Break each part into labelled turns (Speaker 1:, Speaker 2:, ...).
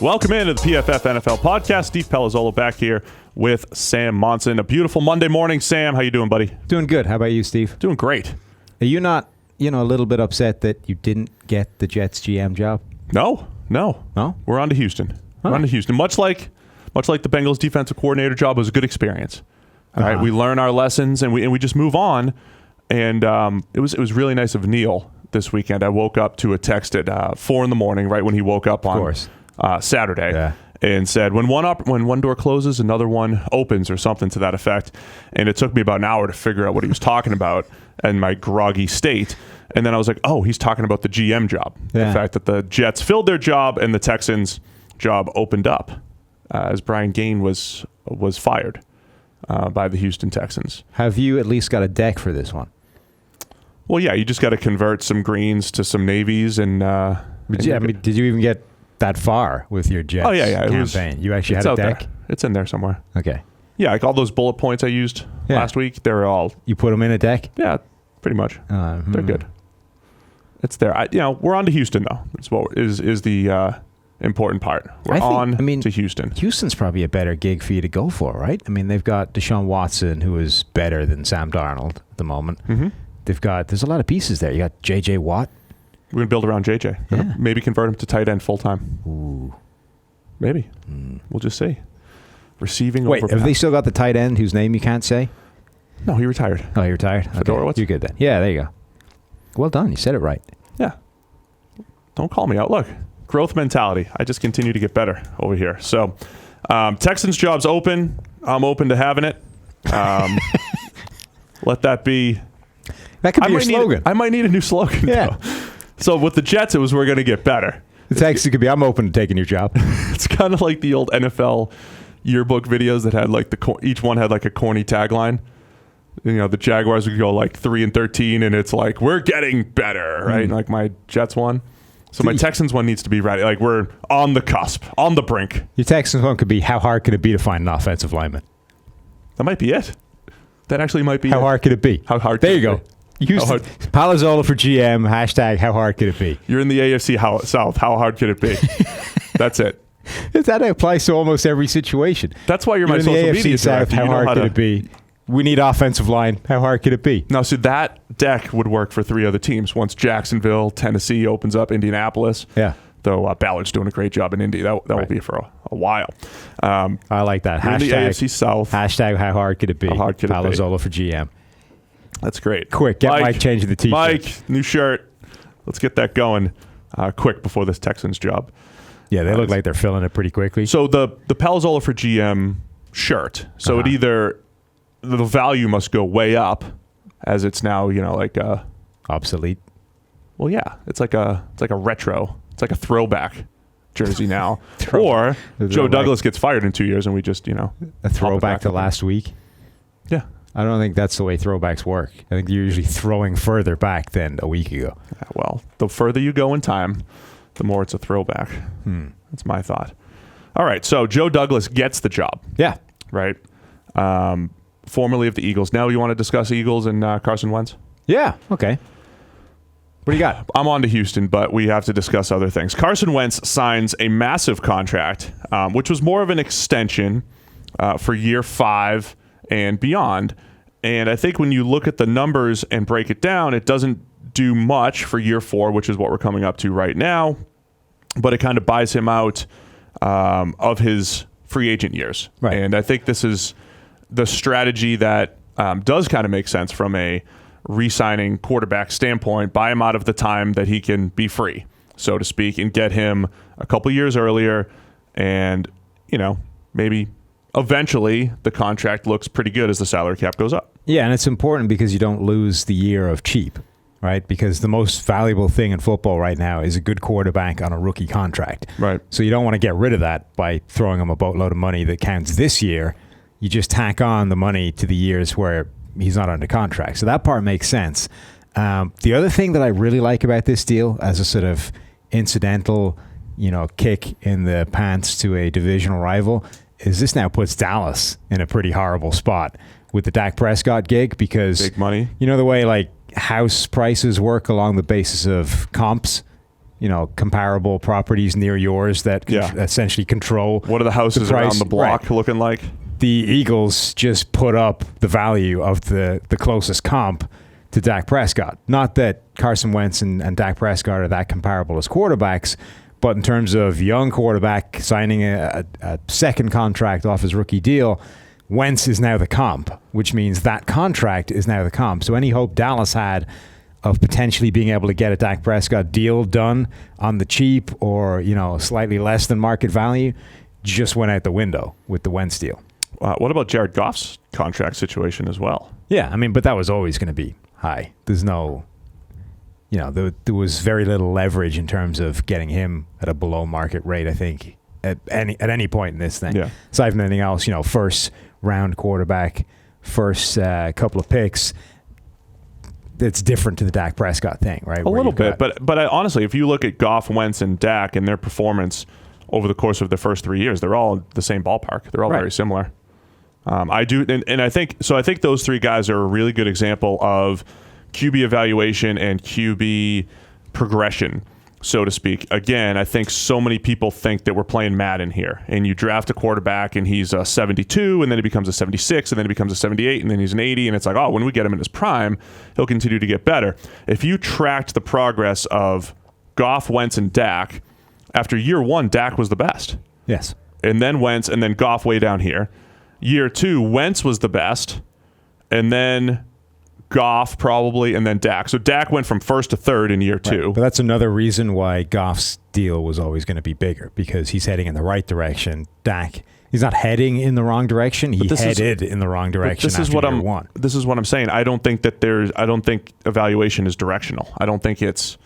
Speaker 1: Welcome into the PFF NFL podcast. Steve Palazzolo back here with Sam Monson. A beautiful Monday morning, Sam. How you doing, buddy?
Speaker 2: Doing good. How about you, Steve?
Speaker 1: Doing great.
Speaker 2: Are you not, a little bit upset that you didn't get the Jets GM job?
Speaker 1: No. We're on to Houston. We're on to Houston. Much like the Bengals defensive coordinator job was a good experience. All right, we learn our lessons and we just move on. And it was really nice of Neil this weekend. I woke up to a text at 4 a.m, right when he woke up on Saturday, and said, when one door closes, another one opens, or something to that effect. And it took me about an hour to figure out what he was talking about in my groggy state. And then I was like, oh, he's talking about the GM job. Yeah. The fact that the Jets filled their job and the Texans' job opened up as Brian Gain was fired by the Houston Texans.
Speaker 2: Have you at least got a deck for this one?
Speaker 1: Well, yeah, you just got to convert some greens to some navies. And
Speaker 2: did you even get that far with your Jets campaign? You actually had a deck?
Speaker 1: There. It's in there somewhere.
Speaker 2: Okay.
Speaker 1: Yeah, like all those bullet points I used last week, they were all...
Speaker 2: You put them in a deck?
Speaker 1: Yeah, pretty much. They're good. It's there. We're on to Houston, though. That's what is the important part. We're on to Houston.
Speaker 2: Houston's probably a better gig for you to go for, right? I mean, they've got Deshaun Watson, who is better than Sam Darnold at the moment. Mm-hmm. There's a lot of pieces there. You got J.J. Watt.
Speaker 1: We're going to build around J.J.
Speaker 2: Yeah.
Speaker 1: Maybe convert him to tight end full-time.
Speaker 2: Ooh.
Speaker 1: Maybe. We'll just see. Receiving
Speaker 2: Wait, have they still got the tight end whose name you can't say?
Speaker 1: No, he retired.
Speaker 2: Oh, he retired?
Speaker 1: Fedorowicz.
Speaker 2: Okay. You're good then. Yeah, there you go. Well done. You said it right.
Speaker 1: Yeah. Don't call me out. Look, growth mentality. I just continue to get better over here. So, Texans job's open. I'm open to having it. Let that be...
Speaker 2: That could be your slogan.
Speaker 1: I might need a new slogan, though. So with the Jets, it was we're going to get better.
Speaker 2: The text could be, I'm open to taking your job.
Speaker 1: It's kind of like the old NFL yearbook videos that had like each one had like a corny tagline. The Jaguars would go like 3-13, and it's like, we're getting better, right? Like my Jets one. So my Texans one needs to be ready. Like we're on the cusp, on the brink.
Speaker 2: Your Texans one could be, how hard could it be to find an offensive lineman?
Speaker 1: That might be it. That actually might be
Speaker 2: How hard could it be?
Speaker 1: How hard
Speaker 2: There you go. Houston, Palazzolo for GM, hashtag how hard could it be?
Speaker 1: You're in the AFC South. How hard could it be? That's it.
Speaker 2: That applies to almost every situation.
Speaker 1: That's why you're my social
Speaker 2: media
Speaker 1: media
Speaker 2: South,
Speaker 1: director.
Speaker 2: how hard could it be? We need offensive line. How hard could it be?
Speaker 1: Now, so that deck would work for 3 other teams. Once Jacksonville, Tennessee opens up, Indianapolis.
Speaker 2: Yeah.
Speaker 1: Though Ballard's doing a great job in Indy. That will be for a while.
Speaker 2: I like that.
Speaker 1: Hashtag the AFC South.
Speaker 2: Hashtag how hard could it be?
Speaker 1: How hard could
Speaker 2: Palazzolo for GM.
Speaker 1: That's great.
Speaker 2: Quick, get Mike changing the t-shirt.
Speaker 1: Mike, new shirt. Let's get that going quick before this Texans job.
Speaker 2: Yeah, they look like they're filling it pretty quickly.
Speaker 1: So the Palazzolo for GM shirt. So it either the value must go way up, as it's now like
Speaker 2: obsolete.
Speaker 1: Well, yeah, it's like a retro. It's like a throwback jersey now. Or Joe Douglas gets fired in 2 years, and we just
Speaker 2: a throwback to last week.
Speaker 1: Yeah.
Speaker 2: I don't think that's the way throwbacks work. I think you're usually throwing further back than a week ago.
Speaker 1: Well, the further you go in time, the more it's a throwback. That's my thought. All right, so Joe Douglas gets the job.
Speaker 2: Yeah.
Speaker 1: Right? Formerly of the Eagles. Now you want to discuss Eagles and Carson Wentz?
Speaker 2: Yeah, okay. What do you got?
Speaker 1: I'm on to Houston, but we have to discuss other things. Carson Wentz signs a massive contract, which was more of an extension for year 5 and beyond. And I think when you look at the numbers and break it down, it doesn't do much for year 4, which is what we're coming up to right now. But it kind of buys him out of his free agent years.
Speaker 2: Right.
Speaker 1: And I think this is the strategy that does kind of make sense from a re-signing quarterback standpoint. Buy him out of the time that he can be free, so to speak, and get him a couple years earlier. And, maybe eventually the contract looks pretty good as the salary cap goes up.
Speaker 2: Yeah, and it's important because you don't lose the year of cheap, right? Because the most valuable thing in football right now is a good quarterback on a rookie contract.
Speaker 1: Right.
Speaker 2: So you don't want to get rid of that by throwing him a boatload of money that counts this year. You just tack on the money to the years where he's not under contract. So that part makes sense. The other thing that I really like about this deal as a sort of incidental, kick in the pants to a divisional rival is this now puts Dallas in a pretty horrible spot with the Dak Prescott gig, because
Speaker 1: big money.
Speaker 2: The way like house prices work along the basis of comps. comparable properties near yours that essentially control.
Speaker 1: What are the houses around the block looking like?
Speaker 2: The Eagles just put up the value of the closest comp to Dak Prescott. Not that Carson Wentz and Dak Prescott are that comparable as quarterbacks, but in terms of young quarterback signing a second contract off his rookie deal, Wentz is now the comp, which means that contract is now the comp. So any hope Dallas had of potentially being able to get a Dak Prescott deal done on the cheap or, slightly less than market value just went out the window with the Wentz deal.
Speaker 1: What about Jared Goff's contract situation as well?
Speaker 2: Yeah, but that was always going to be high. There's no, there was very little leverage in terms of getting him at a below market rate, I think, at any point in this thing. Yeah. Aside from anything else, first round quarterback, first couple of picks. It's different to the Dak Prescott thing, right?
Speaker 1: A little bit, but honestly, if you look at Goff, Wentz, and Dak and their performance over the course of the first 3 years, they're all in the same ballpark. They're all very similar. I do, and I think so. I think those three guys are a really good example of QB evaluation and QB progression, so to speak. Again, I think so many people think that we're playing Madden here, and you draft a quarterback and he's a 72, and then he becomes a 76, and then he becomes a 78, and then he's an 80, and it's like, oh, when we get him in his prime, he'll continue to get better. If you tracked the progress of Goff, Wentz, and Dak, after year one, Dak was the best.
Speaker 2: Yes.
Speaker 1: And then Wentz, and then Goff way down here. Year two, Wentz was the best, and then Goff probably, and then Dak. So Dak went from first to third in year two.
Speaker 2: Right. But that's another reason why Goff's deal was always going to be bigger, because he's heading in the right direction. Dak, he's not heading in the wrong direction. He headed in the wrong direction.
Speaker 1: This is what I'm saying. I don't think evaluation is directional. I don't think it's.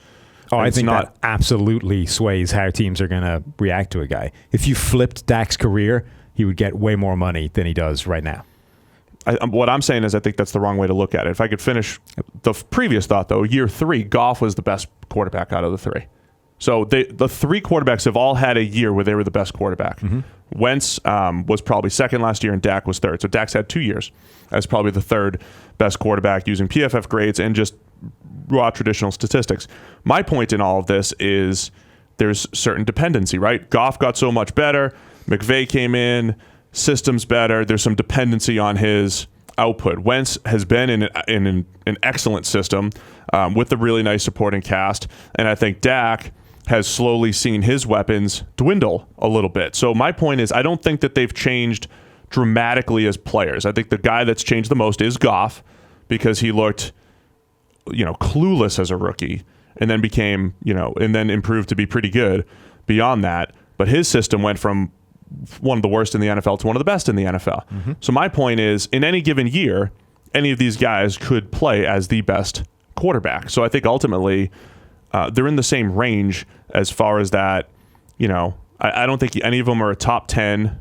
Speaker 2: I think that absolutely sways how teams are going to react to a guy. If you flipped Dak's career, he would get way more money than he does right now.
Speaker 1: What I'm saying is I think that's the wrong way to look at it. If I could finish the previous thought, though, year three, Goff was the best quarterback out of the three. So the three quarterbacks have all had a year where they were the best quarterback. Mm-hmm. Wentz was probably second last year, and Dak was third. So Dak's had 2 years as probably the third best quarterback using PFF grades and just raw traditional statistics. My point in all of this is there's certain dependency, right? Goff got so much better. McVay came in, system's better. There's some dependency on his output. Wentz has been in an excellent system with a really nice supporting cast, and I think Dak has slowly seen his weapons dwindle a little bit. So my point is I don't think that they've changed dramatically as players. I think the guy that's changed the most is Goff, because he looked clueless as a rookie and then became, and then improved to be pretty good beyond that. But his system went from one of the worst in the NFL to one of the best in the NFL. Mm-hmm. So my point is, in any given year, any of these guys could play as the best quarterback. So I think ultimately they're in the same range as far as that. I don't think any of them are a top 10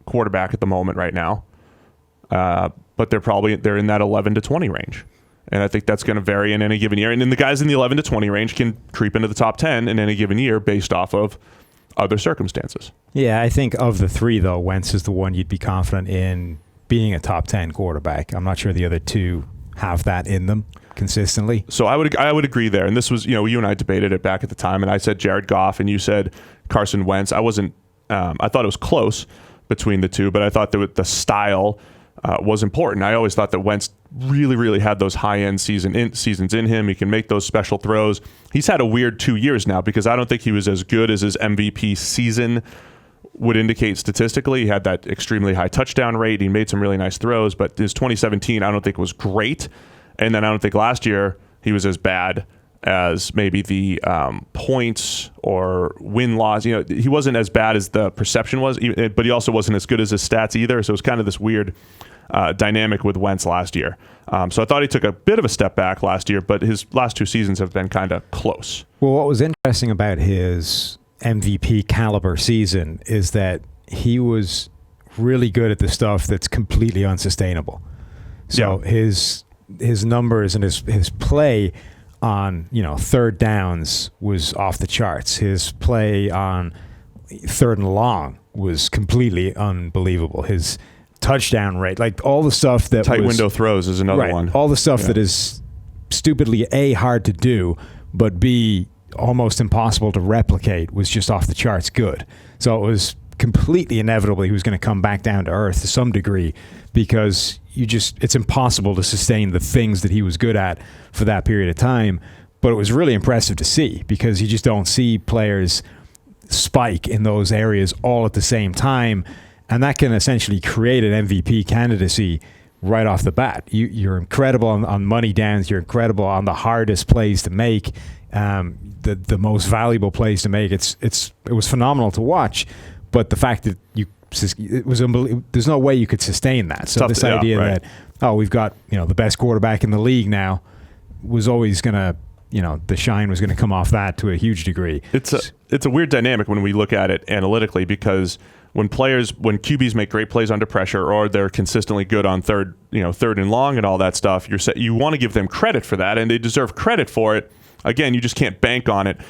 Speaker 1: quarterback at the moment right now, but they're in that 11 to 20 range. And I think that's going to vary in any given year. And then the guys in the 11 to 20 range can creep into the top 10 in any given year based off of other circumstances.
Speaker 2: Yeah, I think of the three, though, Wentz is the one you'd be confident in being a top 10 quarterback. I'm not sure the other two have that in them consistently.
Speaker 1: So I would agree there. And this was, you and I debated it back at the time, and I said Jared Goff, and you said Carson Wentz. I thought it was close between the two, but I thought that the style was important. I always thought that Wentz really, really had those high-end seasons in him. He can make those special throws. He's had a weird 2 years now because I don't think he was as good as his MVP season would indicate statistically. He had that extremely high touchdown rate. He made some really nice throws, but his 2017 I don't think was great. And then I don't think last year he was as bad as maybe the points or win-loss. He wasn't as bad as the perception was, but he also wasn't as good as his stats either. So it was kind of this weird dynamic with Wentz last year. So I thought he took a bit of a step back last year, but his last 2 seasons have been kind of close.
Speaker 2: Well, what was interesting about his MVP caliber season is that he was really good at the stuff that's completely unsustainable. So his numbers and his play on third downs was off the charts. His play on third and long was completely unbelievable. His touchdown rate, like all the stuff that
Speaker 1: tight window throws is another one.
Speaker 2: All the stuff that is stupidly A, hard to do, but B, almost impossible to replicate was just off the charts good. So it was completely inevitable he was going to come back down to earth to some degree, because it's impossible to sustain the things that he was good at for that period of time. But it was really impressive to see, because you just don't see players spike in those areas all at the same time. And that can essentially create an MVP candidacy right off the bat. You're incredible on money downs. You're incredible on the hardest plays to make, the most valuable plays to make. It was phenomenal to watch. But the fact that it was unbelievable. There's no way you could sustain that. So this idea that we've got the best quarterback in the league now was always going to, the shine was going to come off that to a huge degree.
Speaker 1: It's a weird dynamic when we look at it analytically, because when QBs make great plays under pressure, or they're consistently good on third and long and all that stuff, you want to give them credit for that, and they deserve credit for it. Again, you just can't bank on it,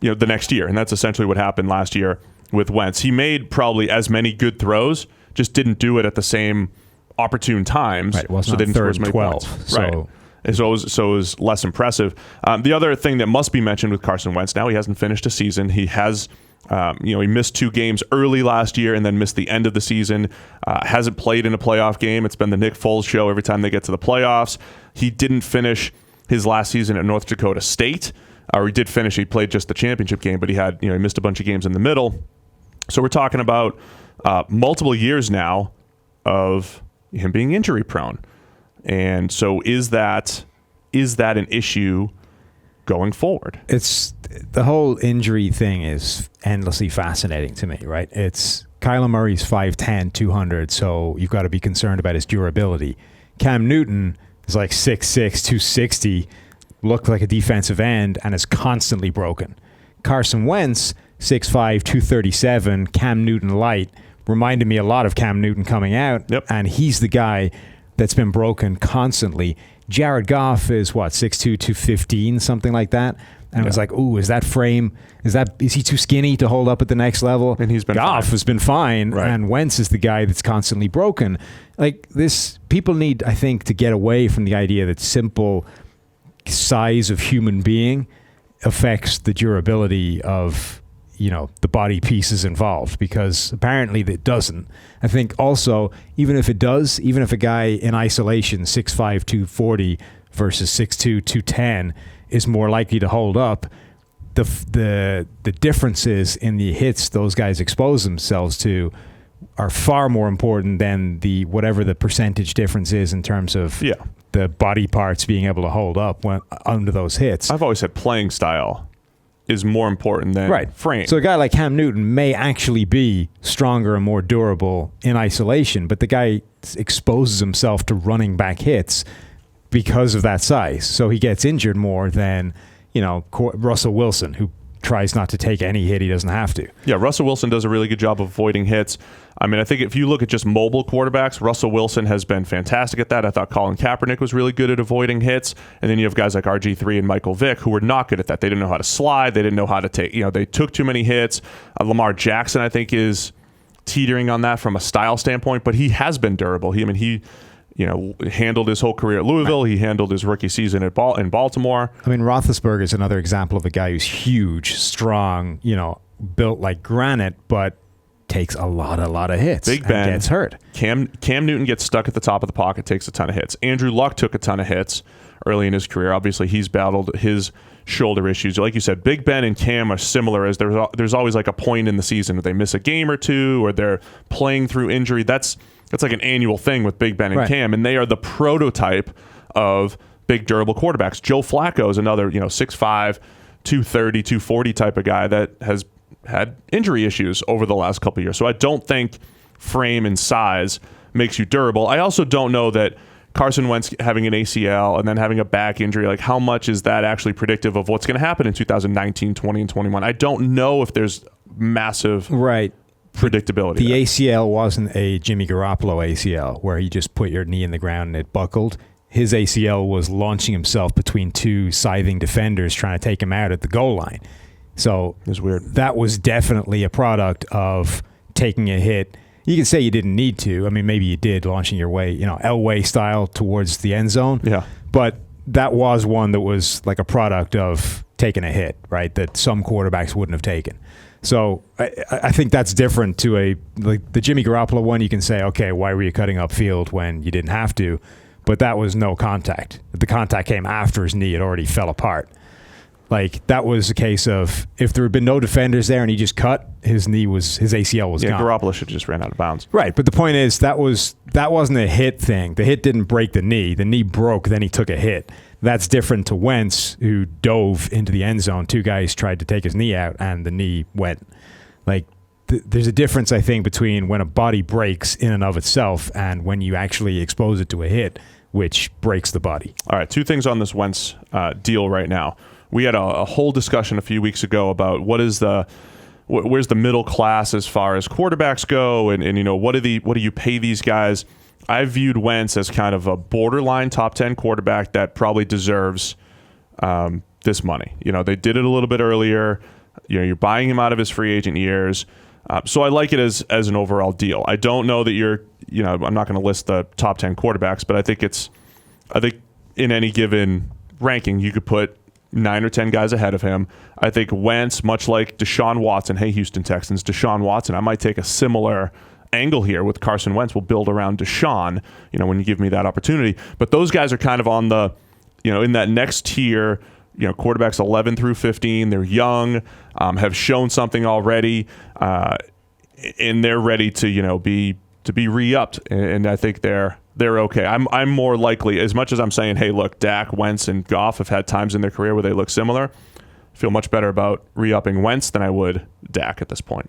Speaker 1: the next year, and that's essentially what happened last year with Wentz. He made probably as many good throws, just didn't do it at the same opportune times.
Speaker 2: Right, it wasn't on third and 12.
Speaker 1: So. Right. And so it was less impressive. The other thing that must be mentioned with Carson Wentz, now he hasn't finished a season. He has, he missed 2 games early last year and then missed the end of the season. Hasn't played in a playoff game. It's been the Nick Foles show every time they get to the playoffs. He didn't finish his last season at North Dakota State. Or he did finish. He played just the championship game, but he missed a bunch of games in the middle. So we're talking about multiple years now of him being injury prone. And so is that an issue going forward?
Speaker 2: It's the whole injury thing is endlessly fascinating to me, right? It's Kyler Murray's 5'10", 200, so you've got to be concerned about his durability. Cam Newton is like 6'6", 260, looked like a defensive end and is constantly broken. Carson Wentz, 6'5", 237, Cam Newton light, reminded me a lot of Cam Newton coming out, and he's the guy that's been broken constantly. Jared Goff is 6'2", 215, something like that. And it was like, ooh, is that frame? Is he too skinny to hold up at the next level?
Speaker 1: And
Speaker 2: Goff has been fine, right. And Wentz is the guy that's constantly broken. Like this, people need, I think, to get away from the idea that simple size of human being affects the durability of the body pieces involved, because apparently it doesn't. I think also, even if it does, even if a guy in isolation, 6'5", 240 versus 6'2", 210 is more likely to hold up, the differences in the hits those guys expose themselves to are far more important than whatever the percentage difference is in terms of the body parts being able to hold up under those hits.
Speaker 1: I've always said playing style is more important than frame.
Speaker 2: So a guy like Cam Newton may actually be stronger and more durable in isolation, but the guy exposes himself to running back hits because of that size. So he gets injured more than, Russell Wilson, who tries not to take any hit he doesn't have to.
Speaker 1: Yeah, Russell Wilson does a really good job of avoiding hits. I mean, I think if you look at just mobile quarterbacks, Russell Wilson has been fantastic at that. I thought Colin Kaepernick was really good at avoiding hits. And then you have guys like RG3 and Michael Vick who were not good at that. They didn't know how to slide. They didn't know how to take, they took too many hits. Lamar Jackson, I think, is teetering on that from a style standpoint, but he has been durable. He handled his whole career at Louisville. He handled his rookie season in Baltimore.
Speaker 2: I mean, Roethlisberger is another example of a guy who's huge, strong, built like granite, but takes a lot of hits.
Speaker 1: Big Ben
Speaker 2: gets hurt.
Speaker 1: Cam Newton gets stuck at the top of the pocket, takes a ton of hits. Andrew Luck took a ton of hits early in his career. Obviously, he's battled his shoulder issues. Like you said, Big Ben and Cam are similar, as there's always like a point in the season where they miss a game or two, or they're playing through injury. That's like an annual thing with Big Ben and Cam, and they are the prototype of big, durable quarterbacks. Joe Flacco is another, 6'5", 230, 240 type of guy that has had injury issues over the last couple of years. So I don't think frame and size makes you durable. I also don't know that Carson Wentz having an ACL and then having a back injury, like how much is that actually predictive of what's going to happen in 2019, 20, and 21? I don't know if there's massive predictability.
Speaker 2: The ACL wasn't a Jimmy Garoppolo ACL where you just put your knee in the ground and it buckled. His ACL was launching himself between two scything defenders trying to take him out at the goal line. So
Speaker 1: it was weird.
Speaker 2: That was definitely a product of taking a hit. You can say you didn't need to. I mean, maybe you did, launching your way, Elway style towards the end zone.
Speaker 1: Yeah.
Speaker 2: But that was one that was like a product of taken a hit, right, that some quarterbacks wouldn't have taken. So I think that's different to like the Jimmy Garoppolo one. You can say, okay, why were you cutting upfield when you didn't have to? But that was no contact. The contact came after his knee had already fell apart. Like, that was a case of if there had been no defenders there and he just cut, his ACL was gone.
Speaker 1: Garoppolo should have just ran out of bounds.
Speaker 2: Right, but the point is that wasn't a hit thing. The hit didn't break the knee. The knee broke, then he took a hit. That's different to Wentz, who dove into the end zone. Two guys tried to take his knee out, and the knee went. Like, there's a difference, I think, between when a body breaks in and of itself and when you actually expose it to a hit, which breaks the body.
Speaker 1: All right, two things on this Wentz deal right now. We had a whole discussion a few weeks ago about where's the middle class as far as quarterbacks go, and what do you pay these guys? I viewed Wentz as kind of a borderline top 10 quarterback that probably deserves this money. They did it a little bit earlier. You're buying him out of his free agent years. So I like it as an overall deal. I don't know that I'm not going to list the top 10 quarterbacks, but I think in any given ranking, you could put 9 or 10 guys ahead of him. I think Wentz, much like Deshaun Watson, hey, Houston Texans, Deshaun Watson, I might take a similar angle here with Carson Wentz. We'll build around Deshaun, when you give me that opportunity. But those guys are kind of on the, in that next tier, quarterbacks 11 through 15. They're young, have shown something already, and they're ready to, be re-upped. And I think they're okay. I'm more likely, as much as I'm saying, hey, look, Dak, Wentz, and Goff have had times in their career where they look similar. I feel much better about re-upping Wentz than I would Dak at this point.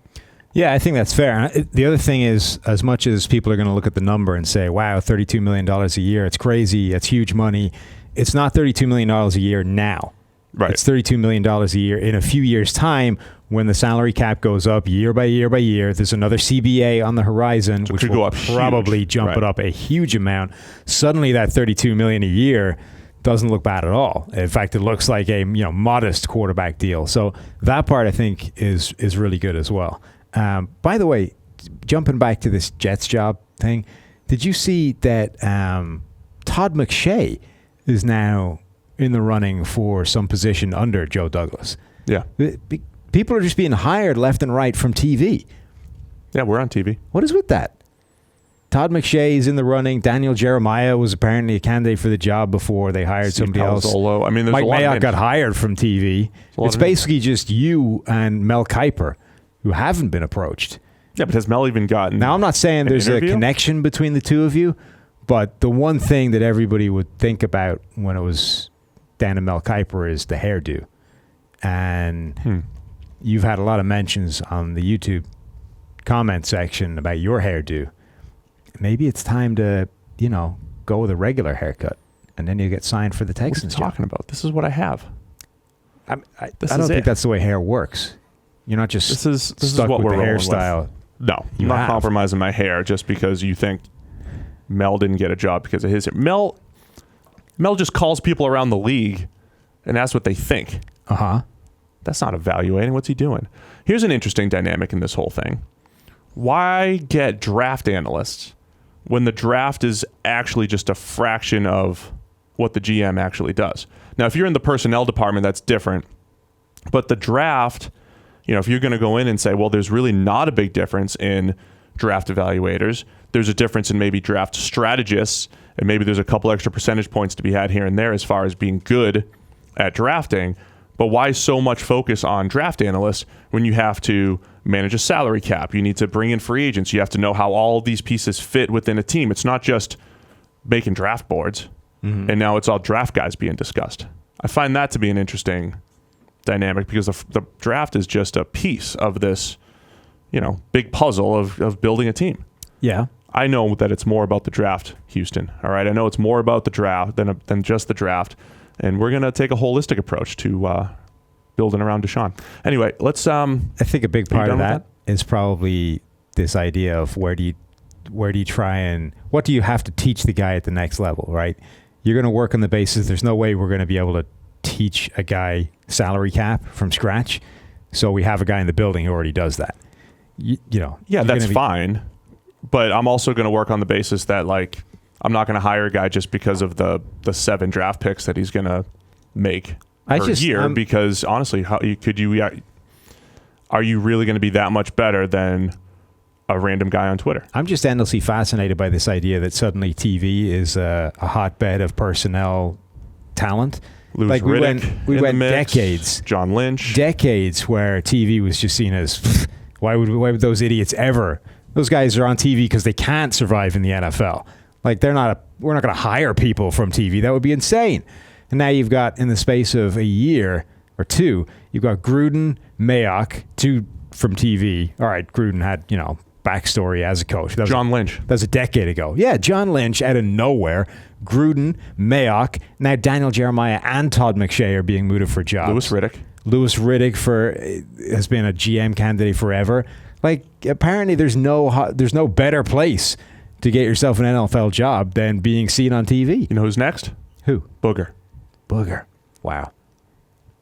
Speaker 2: Yeah, I think that's fair. The other thing is, as much as people are going to look at the number and say, wow, $32 million a year, it's crazy, it's huge money, it's not $32 million a year now.
Speaker 1: Right.
Speaker 2: It's $32 million a year in a few years' time when the salary cap goes up year by year by year. There's another CBA on the horizon, which will
Speaker 1: go up
Speaker 2: probably jump it up a huge amount. Suddenly that $32 million a year doesn't look bad at all. In fact, it looks like a modest quarterback deal. So that part, I think, is really good as well. By the way, jumping back to this Jets job thing, did you see that Todd McShay is now in the running for some position under Joe Douglas?
Speaker 1: Yeah.
Speaker 2: People are just being hired left and right from TV.
Speaker 1: Yeah, we're on TV.
Speaker 2: What is with that? Todd McShay is in the running. Daniel Jeremiah was apparently a candidate for the job before they hired somebody else.
Speaker 1: I mean,
Speaker 2: Mike Mayock got hired from TV. It's basically just you and Mel Kiper who haven't been approached.
Speaker 1: Yeah, but has Mel even gotten
Speaker 2: Now, I'm not saying there's a connection between the two of you, but the one thing that everybody would think about when it was Dan and Mel Kiper is the hairdo. And you've had a lot of mentions on the YouTube comment section about your hairdo. Maybe it's time to, go with a regular haircut, and then you get signed for the Texans.
Speaker 1: What are you talking about? This is what I have.
Speaker 2: I don't think that's the way hair works. You're not just
Speaker 1: this is
Speaker 2: stuck
Speaker 1: what
Speaker 2: with
Speaker 1: we're
Speaker 2: the hairstyle.
Speaker 1: No, I'm not compromising my hair just because you think Mel didn't get a job because of his hair. Mel just calls people around the league and asks what they think.
Speaker 2: Uh-huh.
Speaker 1: That's not evaluating. What's he doing? Here's an interesting dynamic in this whole thing. Why get draft analysts when the draft is actually just a fraction of what the GM actually does? Now, if you're in the personnel department, that's different. But the draft, if you're going to go in and say, well, there's really not a big difference in draft evaluators, there's a difference in maybe draft strategists, and maybe there's a couple extra percentage points to be had here and there as far as being good at drafting. But why so much focus on draft analysts when you have to manage a salary cap? You need to bring in free agents. You have to know how all these pieces fit within a team. It's not just making draft boards, and now it's all draft guys being discussed. I find that to be an interesting dynamic because the draft is just a piece of this, big puzzle of building a team.
Speaker 2: Yeah.
Speaker 1: I know that it's more about the draft, Houston. All right. I know it's more about the draft than just the draft. And we're going to take a holistic approach to building around Deshaun. Anyway, let's... I
Speaker 2: think a big part of that is probably this idea of where do you try and... What do you have to teach the guy at the next level, right? You're going to work on the basis. There's no way we're going to be able to teach a guy salary cap from scratch. So we have a guy in the building who already does that.
Speaker 1: Yeah, that's fine. But I'm also going to work on the basis that, I'm not going to hire a guy just because of the 7 draft picks that he's going to make a year because honestly, are you really going to be that much better than a random guy on Twitter?
Speaker 2: I'm just endlessly fascinated by this idea that suddenly TV is a hotbed of personnel talent.
Speaker 1: Like we went
Speaker 2: decades,
Speaker 1: John Lynch,
Speaker 2: decades where TV was just seen as why would those idiots ever? Those guys are on TV because they can't survive in the NFL. Like we're not going to hire people from TV. That would be insane. And now you've got, in the space of a year or two, you've got Gruden, Mayock, two from TV. All right, Gruden had backstory as a coach.
Speaker 1: John Lynch.
Speaker 2: That was a decade ago. Yeah, John Lynch out of nowhere. Gruden, Mayock, now Daniel Jeremiah and Todd McShay are being mooted for jobs. Louis Riddick has been a GM candidate forever. Like, apparently there's no better place to get yourself an NFL job than being seen on TV.
Speaker 1: You know who's next?
Speaker 2: Who?
Speaker 1: Booger.
Speaker 2: Wow.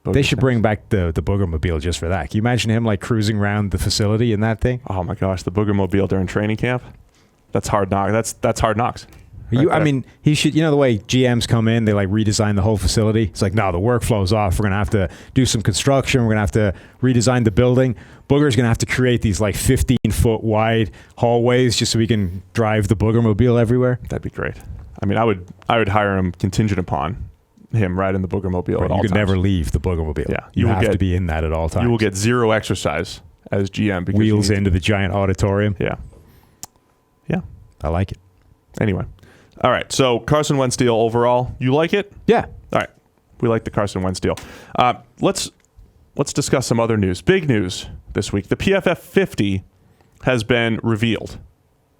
Speaker 2: They should bring back the Boogermobile just for that. Can you imagine him like cruising around the facility in that thing?
Speaker 1: Oh my gosh, the Boogermobile during training camp. That's hard knocks. That's hard knocks.
Speaker 2: I mean, he should. The way GMs come in, they like redesign the whole facility. It's like, no, the workflow's off. We're gonna have to do some construction. We're gonna have to redesign the building. Booger's gonna have to create these like 15-foot wide hallways just so we can drive the Boogermobile everywhere.
Speaker 1: That'd be great. I mean, I would hire him contingent upon him riding the Boogermobile at all times.
Speaker 2: You could never leave the Boogermobile.
Speaker 1: Yeah,
Speaker 2: you have to be in that at all times.
Speaker 1: You will get zero exercise as GM because
Speaker 2: wheels into the giant auditorium.
Speaker 1: Yeah.
Speaker 2: I like it.
Speaker 1: Anyway, all right. So Carson Wentz deal overall, you like it?
Speaker 2: Yeah.
Speaker 1: All right, we like the Carson Wentz deal. Let's discuss some other news. Big news this week: the PFF 50 has been revealed.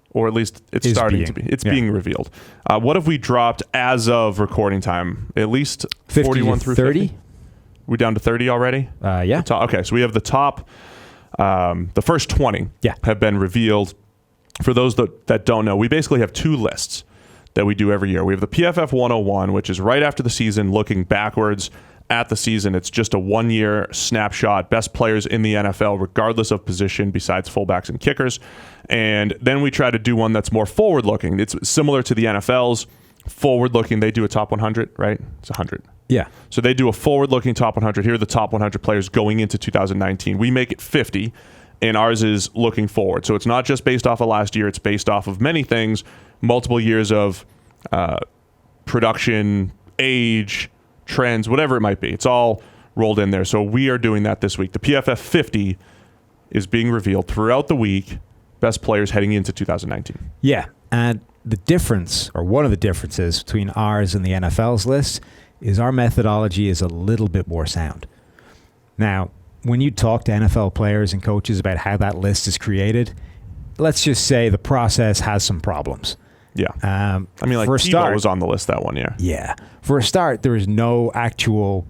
Speaker 1: Or at least it's starting to be. It's being revealed. What have we dropped as of recording time? At least 41 through
Speaker 2: 30?
Speaker 1: We down to 30 already?
Speaker 2: Yeah.
Speaker 1: Okay, so we have the top, the first 20 have been revealed. For those that don't know, we basically have two lists that we do every year. We have the PFF 101, which is right after the season, looking backwards at the season. It's just a one-year snapshot, best players in the NFL, regardless of position, besides fullbacks and kickers. And then we try to do one that's more forward-looking. It's similar to the NFL's forward-looking. They do a top 100, right? It's 100.
Speaker 2: Yeah.
Speaker 1: So they do a forward-looking top 100. Here are the top 100 players going into 2019. We make it 50, and ours is looking forward. So it's not just based off of last year. It's based off of many things, multiple years of production, age, trends, whatever it might be. It's all rolled in there. So we are doing that this week. The PFF 50 is being revealed throughout the week. Best players heading into 2019.
Speaker 2: Yeah. And the difference, or one of the differences between ours and the NFL's list, is our methodology is a little bit more sound. Now, when you talk to NFL players and coaches about how that list is created, let's just say the process has some problems.
Speaker 1: Yeah. I mean, like Tebow was on the list that one year.
Speaker 2: Yeah. For a start, there is no actual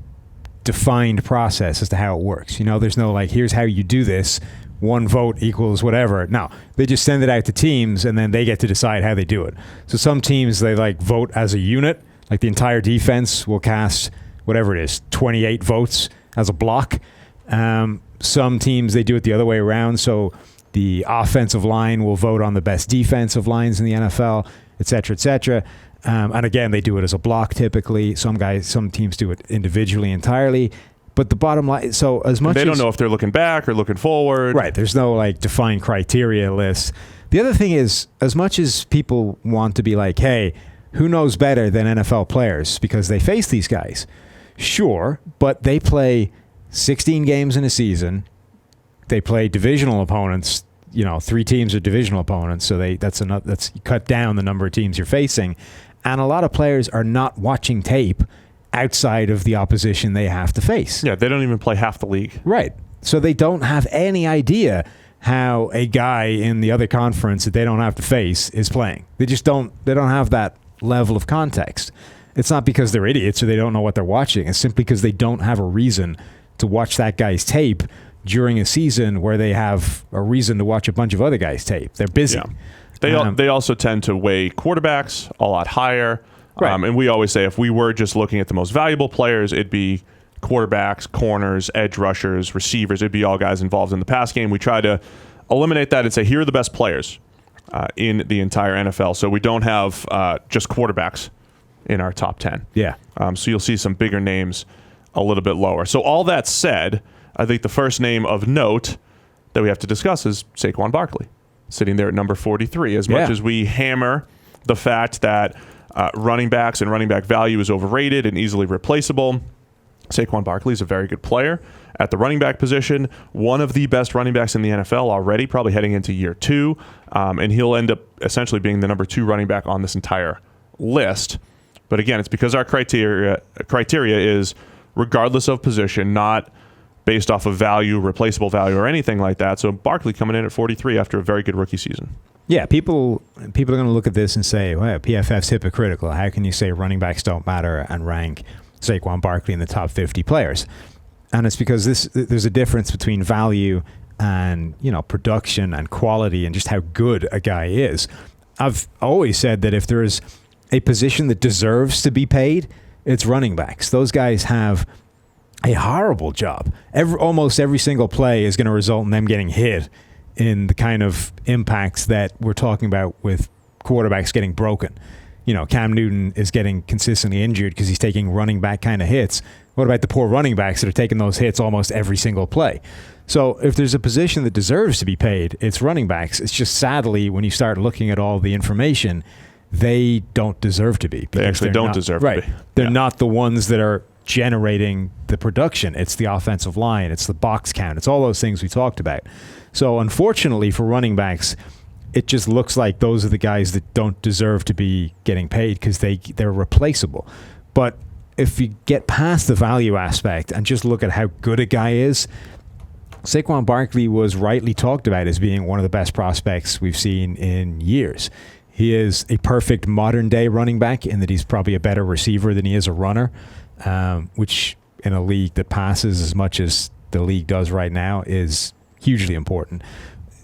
Speaker 2: defined process as to how it works. There's no like, here's how you do this. One vote equals whatever. No, they just send it out to teams and then they get to decide how they do it. So some teams, they like vote as a unit. Like the entire defense will cast whatever it is, 28 votes as a block. Some teams, they do it the other way around. So the offensive line will vote on the best defensive lines in the NFL, et cetera, et cetera. And again, they do it as a block typically. Some teams do it individually entirely. But the bottom line, so as much
Speaker 1: they don't know if they're looking back or looking forward.
Speaker 2: Right. There's no like defined criteria list. The other thing is, as much as people want to be like, hey, who knows better than NFL players because they face these guys? Sure, but they play 16 games in a season. They play divisional opponents. 3 teams are divisional opponents, so that's cut down the number of teams you're facing. And a lot of players are not watching tape outside of the opposition they have to face.
Speaker 1: Yeah, they don't even play half the league.
Speaker 2: Right. So they don't have any idea how a guy in the other conference that they don't have to face is playing. They don't have that level of context. It's not because they're idiots or they don't know what they're watching. It's simply because they don't have a reason to watch that guy's tape during a season where they have a reason to watch a bunch of other guys' tape. They're busy.
Speaker 1: Yeah. They also tend to weigh quarterbacks a lot higher. Right. And we always say if we were just looking at the most valuable players, it'd be quarterbacks, corners, edge rushers, receivers. It'd be all guys involved in the pass game. We try to eliminate that and say, here are the best players in the entire NFL. So we don't have just quarterbacks in our top 10.
Speaker 2: Yeah.
Speaker 1: So you'll see some bigger names a little bit lower. So all that said, I think the first name of note that we have to discuss is Saquon Barkley, sitting there at number 43. As much as we hammer the fact that running backs and running back value is overrated and easily replaceable, Saquon Barkley is a very good player at the running back position, one of the best running backs in the NFL already, probably heading into year 2, and he'll end up essentially being the number 2 running back on this entire list. But again, it's because our criteria is regardless of position, not based off of value, replaceable value, or anything like that. So Barkley coming in at 43 after a very good rookie season.
Speaker 2: Yeah, people are going to look at this and say, well, PFF's hypocritical. How can you say running backs don't matter and rank Saquon Barkley in the top 50 players? And it's because there's a difference between value and, production and quality and just how good a guy is. I've always said that if there is a position that deserves to be paid, it's running backs. Those guys have a horrible job. Almost every single play is going to result in them getting hit in the kind of impacts that we're talking about with quarterbacks getting broken. Cam Newton is getting consistently injured because he's taking running back kind of hits. What about the poor running backs that are taking those hits almost every single play? So if there's a position that deserves to be paid, it's running backs. It's just sadly, when you start looking at all the information, they don't deserve to be.
Speaker 1: They actually don't deserve to be.
Speaker 2: They're not the ones that are generating the production. It's the offensive line. It's the box count. It's all those things we talked about. So unfortunately for running backs, it just looks like those are the guys that don't deserve to be getting paid because they're replaceable. But if you get past the value aspect and just look at how good a guy is, Saquon Barkley was rightly talked about as being one of the best prospects we've seen in years. He is a perfect modern-day running back in that he's probably a better receiver than he is a runner, which in a league that passes as much as the league does right now is hugely important.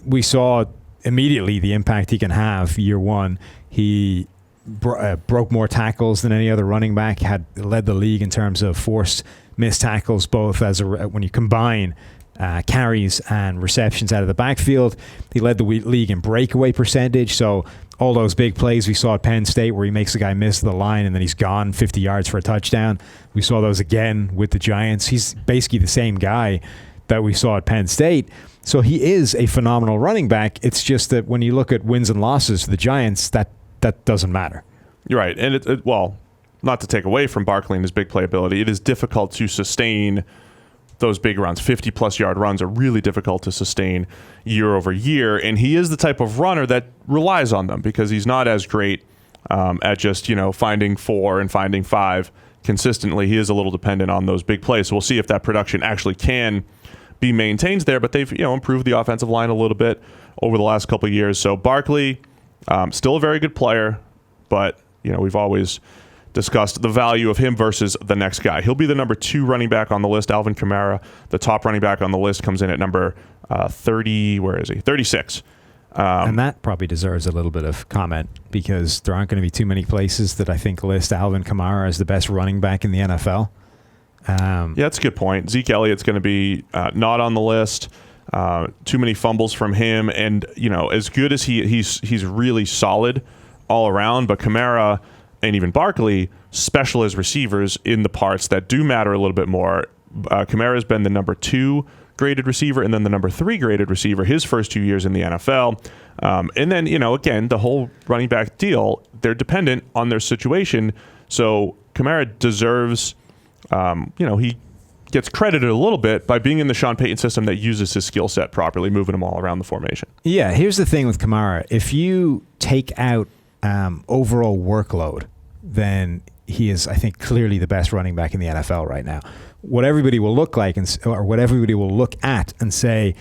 Speaker 2: We saw immediately the impact he can have year one. He broke more tackles than any other running back, had led the league in terms of forced missed tackles, both when you combine carries and receptions out of the backfield. He led the league in breakaway percentage. So all those big plays we saw at Penn State where he makes the guy miss the line and then he's gone 50 yards for a touchdown. We saw those again with the Giants. He's basically the same guy that we saw at Penn State. So he is a phenomenal running back. It's just that when you look at wins and losses for the Giants, that doesn't matter.
Speaker 1: You're right. And well, not to take away from Barkley and his big playability, it is difficult to sustain those big runs. 50-plus yard runs are really difficult to sustain year over year. And he is the type of runner that relies on them because he's not as great at just, finding 4 and finding 5 consistently. He is a little dependent on those big plays. So we'll see if that production actually can be maintained there. But they've, improved the offensive line a little bit over the last couple of years. So Barkley, still a very good player, but, we've always discussed the value of him versus the next guy. He'll be the number 2 running back on the list. Alvin Kamara, the top running back on the list, comes in at number 30. Where is he? 36.
Speaker 2: And that probably deserves a little bit of comment because there aren't going to be too many places that I think list Alvin Kamara as the best running back in the NFL.
Speaker 1: Yeah, that's a good point. Zeke Elliott's going to be not on the list. Too many fumbles from him, and as good as he's really solid all around. But Kamara and even Barkley special as receivers in the parts that do matter a little bit more. Kamara has been the number 2 graded receiver and then the number 3 graded receiver his first 2 years in the NFL. And then, again, the whole running back deal, they're dependent on their situation. So Kamara deserves, he gets credited a little bit by being in the Sean Payton system that uses his skill set properly, moving him all around the formation.
Speaker 2: Yeah, here's the thing with Kamara. If you take out overall workload, then he is, I think, clearly the best running back in the NFL right now. What everybody will look like, or what everybody will look at and say,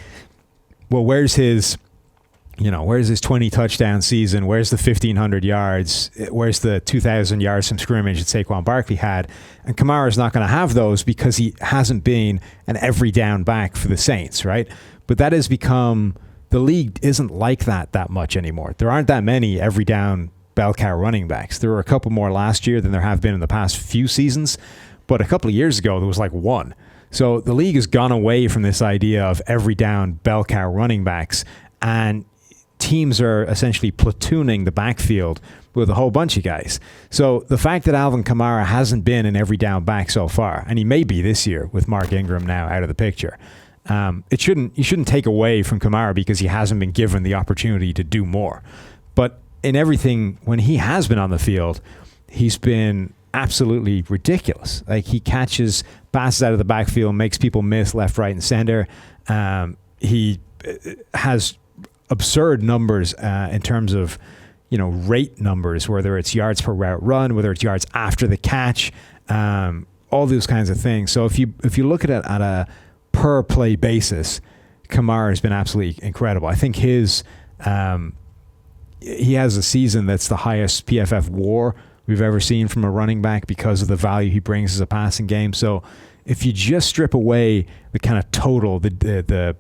Speaker 2: well, where's his 20 touchdown season? Where's the 1,500 yards? Where's the 2,000 yards from scrimmage that Saquon Barkley had? And Kamara's not going to have those because he hasn't been an every down back for the Saints, right? But that has become, the league isn't like that much anymore. There aren't that many every down bell cow running backs. There were a couple more last year than there have been in the past few seasons, but a couple of years ago there was like 1. So the league has gone away from this idea of every down bell cow running backs, and teams are essentially platooning the backfield with a whole bunch of guys. So the fact that Alvin Kamara hasn't been an every down back so far, and he may be this year with Mark Ingram now out of the picture, you shouldn't take away from Kamara because he hasn't been given the opportunity to do more. But in everything, when he has been on the field, he's been absolutely ridiculous. Like, he catches passes out of the backfield, makes people miss left, right, and center. He has absurd numbers in terms of, rate numbers, whether it's yards per route run, whether it's yards after the catch, all those kinds of things. So if you look at it at a per play basis, Kamara has been absolutely incredible. I think he has a season that's the highest PFF WAR we've ever seen from a running back because of the value he brings as a passing game. So if you just strip away the kind of total, the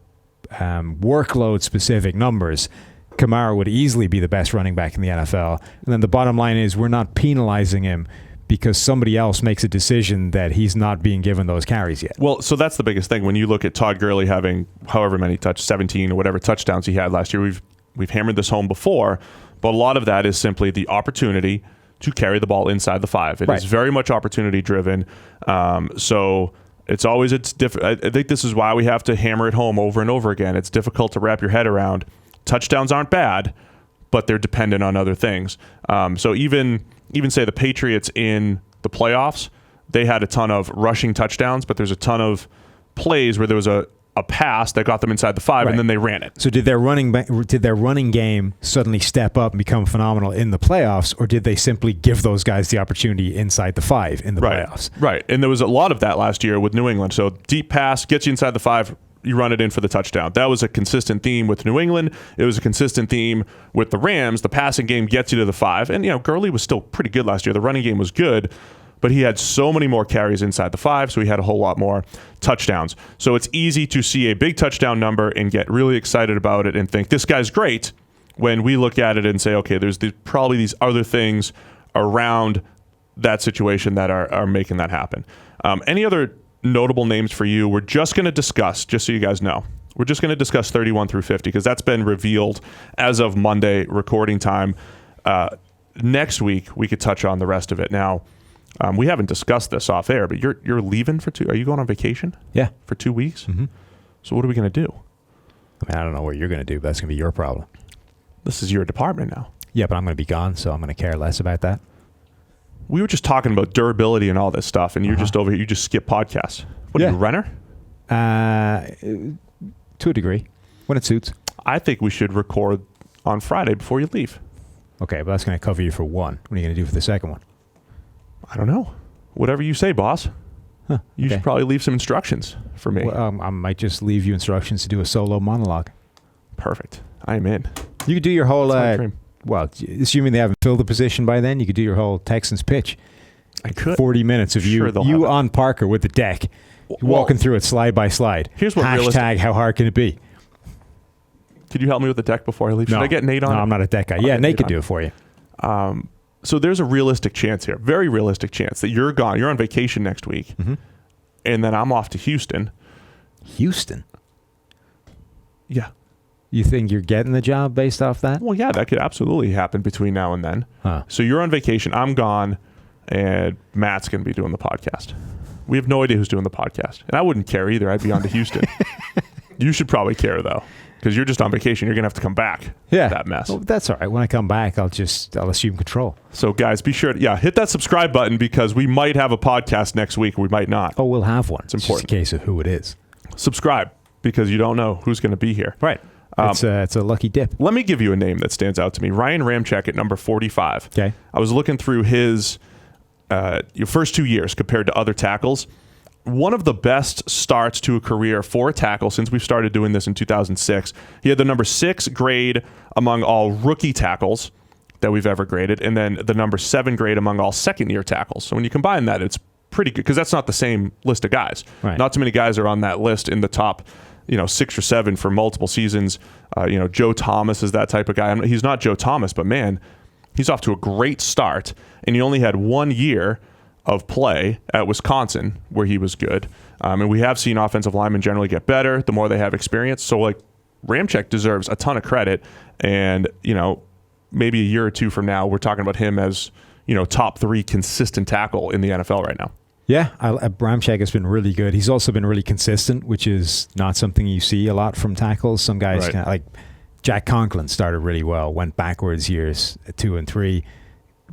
Speaker 2: workload specific numbers, Kamara would easily be the best running back in the NFL. And then the bottom line is we're not penalizing him because somebody else makes a decision that he's not being given those carries yet.
Speaker 1: Well, so that's the biggest thing. When you look at Todd Gurley having however many 17 or whatever touchdowns he had last year, we've hammered this home before, but a lot of that is simply the opportunity to carry the ball inside the 5. It is very much opportunity driven. So it's always, I think this is why we have to hammer it home over and over again. It's difficult to wrap your head around. Touchdowns aren't bad, but they're dependent on other things. So even say the Patriots in the playoffs, they had a ton of rushing touchdowns, but there's a ton of plays where there was a pass that got them inside the 5, and then they ran it.
Speaker 2: So did their running game suddenly step up and become phenomenal in the playoffs, or did they simply give those guys the opportunity inside the 5 in the playoffs?
Speaker 1: Right, and there was a lot of that last year with New England. So deep pass gets you inside the 5, you run it in for the touchdown. That was a consistent theme with New England. It was a consistent theme with the Rams. The passing game gets you to the 5. And, Gurley was still pretty good last year. The running game was good, but he had so many more carries inside the 5, so he had a whole lot more touchdowns. So it's easy to see a big touchdown number and get really excited about it and think, this guy's great, when we look at it and say, okay, there's probably these other things around that situation that are making that happen. Any other notable names for you? We're just going to discuss, just so you guys know, we're just going to discuss 31 through 50 because that's been revealed as of Monday recording time. Next week, we could touch on the rest of it. Now, we haven't discussed this off air, but you're leaving for are you going on vacation?
Speaker 2: Yeah.
Speaker 1: For 2 weeks?
Speaker 2: Mm-hmm.
Speaker 1: So what are we going to do?
Speaker 2: I don't know what you're going to do, but that's going to be your problem.
Speaker 1: This is your department now.
Speaker 2: Yeah, but I'm going to be gone, so I'm going to care less about that.
Speaker 1: We were just talking about durability and all this stuff, and you're just over here. You just skip podcasts. What are you, a runner?
Speaker 2: To a degree, when it suits.
Speaker 1: I think we should record on Friday before you leave.
Speaker 2: Okay, but that's going to cover you for one. What are you going to do for the second one?
Speaker 1: I don't know. Whatever you say, boss.
Speaker 2: Huh,
Speaker 1: you should probably leave some instructions for me.
Speaker 2: Well, I might just leave you instructions to do a solo monologue.
Speaker 1: Perfect. I am in.
Speaker 2: You could do your whole...
Speaker 1: That's my dream.
Speaker 2: Well, assuming they haven't filled the position by then, you could do your whole Texans pitch.
Speaker 1: I could.
Speaker 2: 40 minutes of you on Parker with the deck, walking through it slide by slide.
Speaker 1: Here's what
Speaker 2: # how hard can it be?
Speaker 1: Could you help me with the deck before I leave? Should I get Nate on?
Speaker 2: No, I'm not a deck guy. Yeah, Nate could do it for you.
Speaker 1: So there's a realistic chance here, very realistic chance that you're gone. You're on vacation next week, and then I'm off to Houston.
Speaker 2: Houston?
Speaker 1: Yeah.
Speaker 2: You think you're getting the job based off that?
Speaker 1: Well, yeah, that could absolutely happen between now and then.
Speaker 2: Huh.
Speaker 1: So you're on vacation, I'm gone, and Matt's going to be doing the podcast. We have no idea who's doing the podcast. And I wouldn't care either. I'd be on to Houston. You should probably care, though, because you're just on vacation. You're going to have to come back.
Speaker 2: Yeah.
Speaker 1: That mess.
Speaker 2: Well, that's all right. When I come back, I'll assume control.
Speaker 1: So, guys, be sure to, hit that subscribe button because we might have a podcast next week. We might not.
Speaker 2: Oh, we'll have one.
Speaker 1: It's important.
Speaker 2: Just a case of who it is.
Speaker 1: Subscribe because you don't know who's going to be here.
Speaker 2: Right. It's a lucky dip.
Speaker 1: Let me give you a name that stands out to me. Ryan Ramczyk at number 45.
Speaker 2: Okay.
Speaker 1: I was looking through his first 2 years compared to other tackles. One of the best starts to a career for a tackle since we've started doing this in 2006. He had the number 6 grade among all rookie tackles that we've ever graded, and then the number 7 grade among all second-year tackles. So when you combine that, it's pretty good because that's not the same list of guys.
Speaker 2: Right.
Speaker 1: Not too many guys are on that list in the top 6 or 7 for multiple seasons. Joe Thomas is that type of guy. He's not Joe Thomas, but man, he's off to a great start. And he only had 1 year of play at Wisconsin where he was good. And we have seen offensive linemen generally get better the more they have experience. So Ramczyk deserves a ton of credit. And, maybe a year or two from now, we're talking about him as, top 3 consistent tackle in the NFL right now.
Speaker 2: Yeah, Ramczyk has been really good. He's also been really consistent, which is not something you see a lot from tackles. Some guys, like Jack Conklin started really well, went backwards years 2 and 3.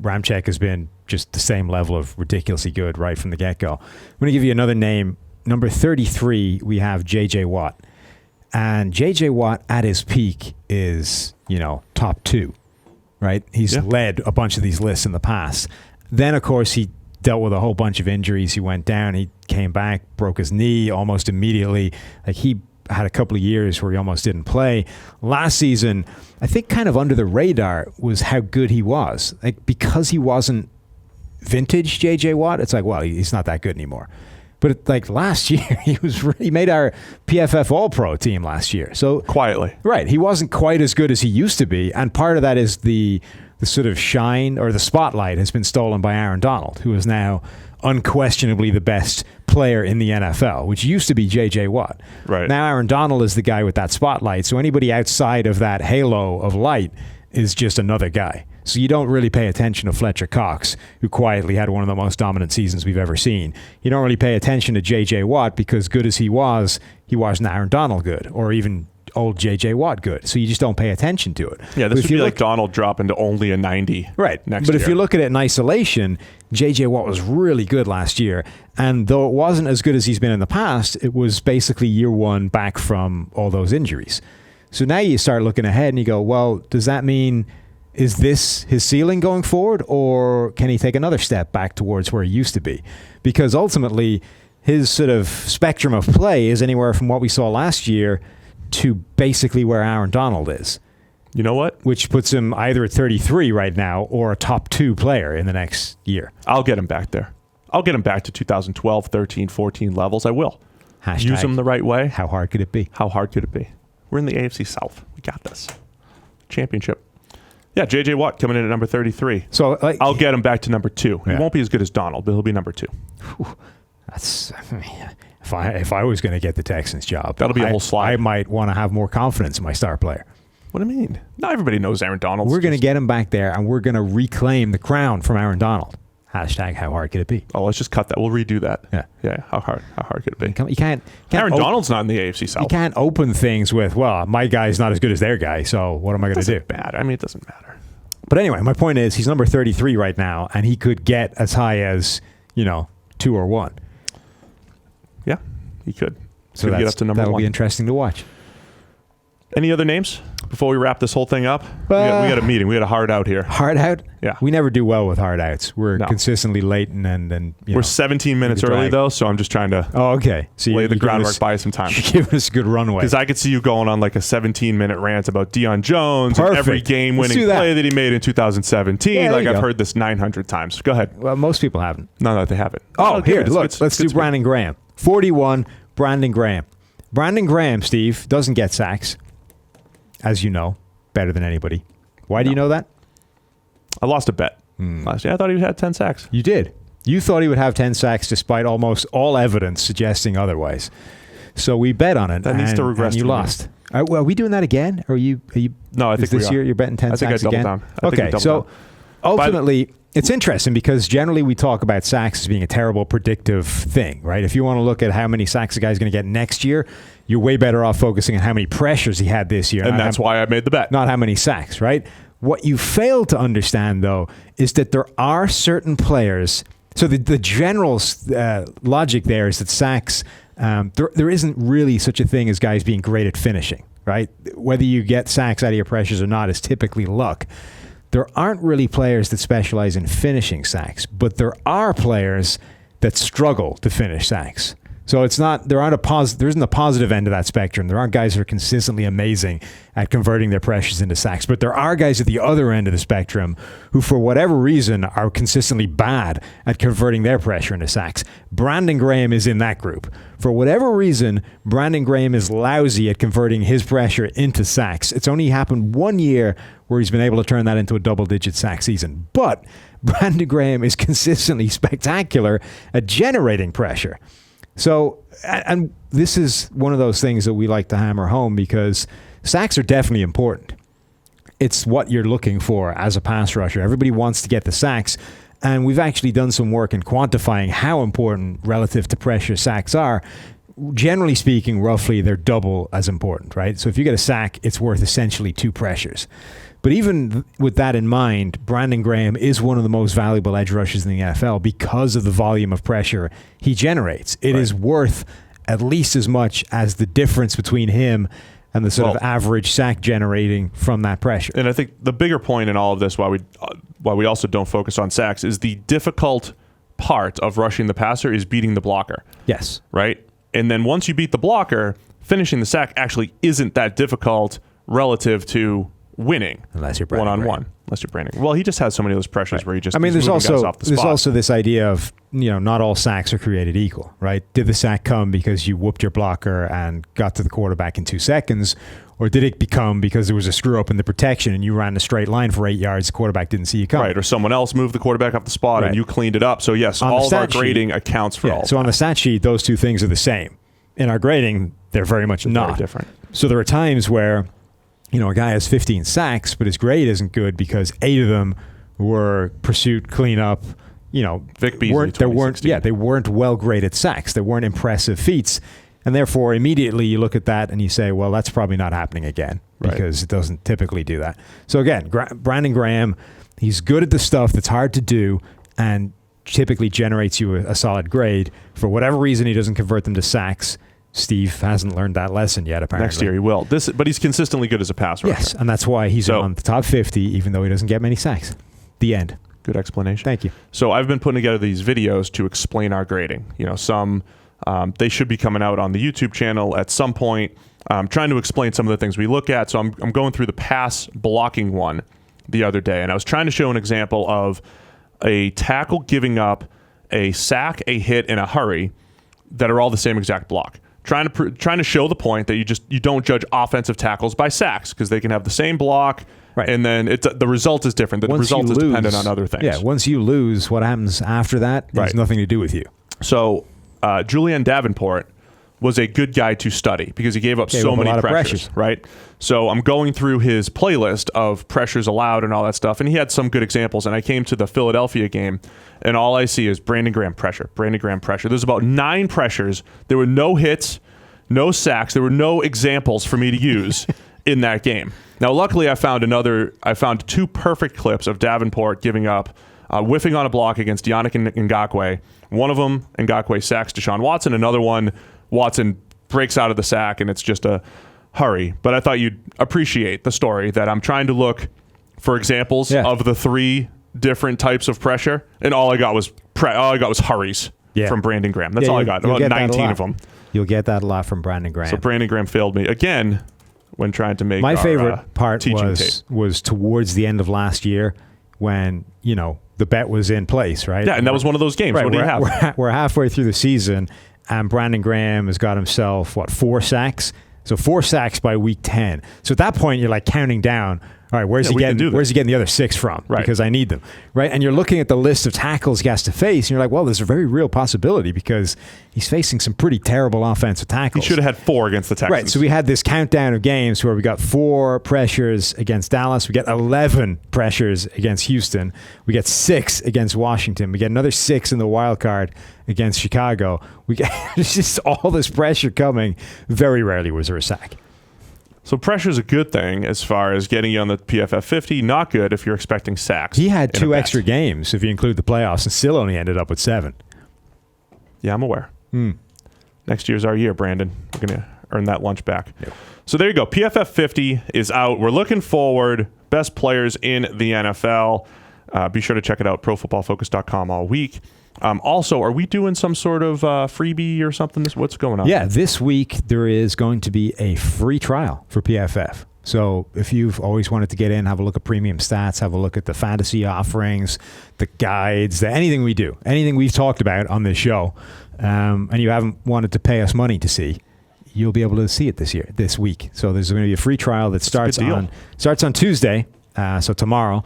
Speaker 2: Ramczyk has been just the same level of ridiculously good right from the get-go. I'm going to give you another name. Number 33, we have J.J. Watt. And J.J. Watt at his peak is, top 2, right? He's led a bunch of these lists in the past. Then, of course, he dealt with a whole bunch of injuries. He went down. He came back, broke his knee almost immediately. Like, he had a couple of years where he almost didn't play. Last season, I think kind of under the radar was how good he was. Like, because he wasn't vintage J.J. Watt, it's like, well, he's not that good anymore. But like last year, he made our PFF All-Pro team last year. So
Speaker 1: quietly.
Speaker 2: Right. He wasn't quite as good as he used to be. And part of that is the sort of shine or the spotlight has been stolen by Aaron Donald, who is now unquestionably the best player in the NFL, which used to be J.J. Watt.
Speaker 1: Right.
Speaker 2: Now Aaron Donald is the guy with that spotlight. So anybody outside of that halo of light is just another guy. So you don't really pay attention to Fletcher Cox, who quietly had one of the most dominant seasons we've ever seen. You don't really pay attention to J.J. Watt because good as he wasn't Aaron Donald good, or even old J.J. Watt good. So you just don't pay attention to it.
Speaker 1: Yeah, this would be like Donald dropping to only a 90 next year.
Speaker 2: But if you look at it in isolation, J.J. Watt was really good last year. And though it wasn't as good as he's been in the past, it was basically year 1 back from all those injuries. So now you start looking ahead and you go, well, does that mean... is this his ceiling going forward, or can he take another step back towards where he used to be? Because ultimately, his sort of spectrum of play is anywhere from what we saw last year to basically where Aaron Donald is.
Speaker 1: You know what?
Speaker 2: Which puts him either at 33 right now or a top 2 player in the next year.
Speaker 1: I'll get him back there. I'll get him back to 2012, 13, 14 levels. I will.
Speaker 2: Hashtag,
Speaker 1: use him the right way.
Speaker 2: How hard could it be?
Speaker 1: How hard could it be? We're in the AFC South. We got this. Championship. Yeah, J.J. Watt coming in at number 33.
Speaker 2: So
Speaker 1: I'll get him back to number 2.
Speaker 2: Yeah.
Speaker 1: He won't be as good as Donald, but he'll be number 2.
Speaker 2: That's if I was going to get the Texans job,
Speaker 1: that'll be a whole slide.
Speaker 2: I might want to have more confidence in my star player.
Speaker 1: What do you mean? Not everybody knows Aaron Donald.
Speaker 2: We're going to get him back there, and we're going to reclaim the crown from Aaron Donald. Hashtag how hard could it be?
Speaker 1: Oh, let's just cut that. We'll redo that. Yeah. How hard could it be?
Speaker 2: You can't
Speaker 1: Aaron Donald's not in the AFC South.
Speaker 2: You can't open things with, well, my guy's not as good as their guy, so what am I going to do?
Speaker 1: It doesn't matter. I mean, it doesn't matter.
Speaker 2: But anyway, my point is he's number 33 right now, and he could get as high as, 2 or 1.
Speaker 1: Yeah, he could.
Speaker 2: So
Speaker 1: get up to number 1.
Speaker 2: That'll be interesting to watch.
Speaker 1: Any other names before we wrap this whole thing up? We got a meeting. We got a hard out here.
Speaker 2: Hard out?
Speaker 1: Yeah.
Speaker 2: We never do well with hard outs. We're consistently late and
Speaker 1: we're 17 minutes early, though, so I'm just trying to
Speaker 2: so
Speaker 1: lay the groundwork, buy some time.
Speaker 2: You're giving us a good runway.
Speaker 1: Because I could see you going on like a 17-minute rant about Deion Jones and every game-winning play that he made in 2017.
Speaker 2: Yeah,
Speaker 1: I've heard this 900 times. Go ahead.
Speaker 2: Well, most people haven't.
Speaker 1: No, they haven't.
Speaker 2: Oh, here, look. Let's do Brandon Graham. 41, Brandon Graham. Brandon Graham, Steve, doesn't get sacks. As you know, better than anybody. Why do you know that?
Speaker 1: I lost a bet last year. I thought he had 10 sacks.
Speaker 2: You did. You thought he would have 10 sacks despite almost all evidence suggesting otherwise. So we bet on it.
Speaker 1: That needs to regress.
Speaker 2: And you lost. Are we doing that again? Or are you?
Speaker 1: No, I think
Speaker 2: this year you're betting 10 sacks again?
Speaker 1: I think I doubled
Speaker 2: so
Speaker 1: down.
Speaker 2: Ultimately, it's interesting because generally we talk about sacks as being a terrible predictive thing, right? If you want to look at how many sacks a guy's going to get next year, you're way better off focusing on how many pressures he had this year.
Speaker 1: And that's why I made the bet.
Speaker 2: Not how many sacks, right? What you fail to understand, though, is that there are certain players. So the general logic there is that sacks, there isn't really such a thing as guys being great at finishing, right? Whether you get sacks out of your pressures or not is typically luck. There aren't really players that specialize in finishing sacks, but there are players that struggle to finish sacks. So it's not there isn't a positive end to that spectrum. There aren't guys that are consistently amazing at converting their pressures into sacks, but there are guys at the other end of the spectrum who, for whatever reason, are consistently bad at converting their pressure into sacks. Brandon Graham is in that group. For whatever reason, Brandon Graham is lousy at converting his pressure into sacks. It's only happened 1 year where he's been able to turn that into a double-digit sack season. But Brandon Graham is consistently spectacular at generating pressure. So, and this is one of those things that we like to hammer home because sacks are definitely important. it's what you're looking for as a pass rusher. Everybody wants to get the sacks. And we've actually done some work in quantifying how important relative to pressure sacks are. Generally speaking, roughly, they're double as important, right? So if you get a sack, it's worth essentially 2 pressures. But even with that in mind, Brandon Graham is one of the most valuable edge rushers in the NFL because of the volume of pressure he generates. It is worth at least as much as the difference between him and the sort of average sack generating from that pressure.
Speaker 1: And I think the bigger point in all of this, why we also don't focus on sacks, is the difficult part of rushing the passer is beating the blocker.
Speaker 2: Yes.
Speaker 1: Right? And then once you beat the blocker, finishing the sack actually isn't that difficult relative to winning.
Speaker 2: Unless you're Brandon
Speaker 1: one-on-one.
Speaker 2: Graham.
Speaker 1: Unless you're Brandon. Well, he just has so many of those pressures where he just
Speaker 2: there's also
Speaker 1: off the spot.
Speaker 2: there's also this idea of, not all sacks are created equal, right? Did the sack come because you whooped your blocker and got to the quarterback in 2 seconds, or did it become because there was a screw up in the protection and you ran a straight line for 8 yards, the quarterback didn't see you coming?
Speaker 1: Right, or someone else moved the quarterback off the spot and you cleaned it up. So yes, all of our grading accounts for all of that.
Speaker 2: So on the stat sheet, those 2 things are the same. In our grading, they're very much not.
Speaker 1: Very different.
Speaker 2: So there are times where a guy has 15 sacks, but his grade isn't good because 8 of them were pursuit, cleanup.
Speaker 1: Vic Beasley,
Speaker 2: they weren't well graded sacks. They weren't impressive feats, and therefore immediately you look at that and you say, well, that's probably not happening again because it doesn't typically do that. So again, Brandon Graham, he's good at the stuff that's hard to do and typically generates you a solid grade. For whatever reason, he doesn't convert them to sacks. Steve hasn't learned that lesson yet, apparently.
Speaker 1: Next year he will. But he's consistently good as a pass rusher.
Speaker 2: Yes, and that's why he's on the top 50, even though he doesn't get many sacks. The end.
Speaker 1: Good explanation.
Speaker 2: Thank you.
Speaker 1: So I've been putting together these videos to explain our grading. Some they should be coming out on the YouTube channel at some point. Trying to explain some of the things we look at. So I'm going through the pass blocking one the other day, and I was trying to show an example of a tackle giving up a sack, a hit, and a hurry that are all the same exact block. Trying to show the point that you don't judge offensive tackles by sacks because they can have the same block. Right. And then the result is different. The result is dependent on other things.
Speaker 2: Yeah, once you lose, what happens after that has nothing to do with you.
Speaker 1: So Julian Davenport was a good guy to study because he gave up so many pressures, right? So I'm going through his playlist of pressures allowed and all that stuff, and he had some good examples. And I came to the Philadelphia game, and all I see is Brandon Graham pressure. There's about 9 pressures. There were no hits, no sacks. There were no examples for me to use in that game. Now, luckily, I found 2 perfect clips of Davenport giving up, whiffing on a block against Yannick Ngakoue. One of them, Ngakoue sacks Deshaun Watson. Another one, Watson breaks out of the sack, and it's just a hurry. But I thought you'd appreciate the story that I'm trying to look for examples of the 3 different types of pressure, and all I got was hurries from Brandon Graham. That's all I got. About 19 of them.
Speaker 2: You'll get that a lot from Brandon Graham.
Speaker 1: So Brandon Graham failed me again when trying to make
Speaker 2: my favorite part
Speaker 1: was
Speaker 2: towards the end of last year when the bet was in place, right?
Speaker 1: Yeah, and that was one of those games.
Speaker 2: Right,
Speaker 1: what do you have?
Speaker 2: We're halfway through the season, and Brandon Graham has got himself 4 sacks. So 4 sacks by week 10. So at that point, you're counting down. All right, where's he getting the other 6 from? Right. Because I need them, right? And you're looking at the list of tackles he has to face, and you're like, well, there's a very real possibility because he's facing some pretty terrible offensive tackles.
Speaker 1: He should have had 4 against the Texans.
Speaker 2: Right, so we had this countdown of games where we got 4 pressures against Dallas. We got 11 pressures against Houston. We got 6 against Washington. We get another 6 in the wild card against Chicago. We got just all this pressure coming. Very rarely was there a sack.
Speaker 1: So pressure is a good thing as far as getting you on the PFF 50. Not good if you're expecting sacks.
Speaker 2: He had 2 extra games if you include the playoffs and still only ended up with 7.
Speaker 1: Yeah, I'm aware. Next year's our year, Brandon. We're going to earn that lunch back.
Speaker 2: Yep.
Speaker 1: So there you go. PFF 50 is out. We're looking forward. Best players in the NFL. Be sure to check it out, profootballfocus.com all week. Also, are we doing some sort of freebie or something? What's going on?
Speaker 2: Yeah, this week there is going to be a free trial for PFF. So if you've always wanted to get in, have a look at premium stats, have a look at the fantasy offerings, the guides, anything we do, anything we've talked about on this show, and you haven't wanted to pay us money to see, you'll be able to see it this week. So there's going to be a free trial that starts on Tuesday, so tomorrow.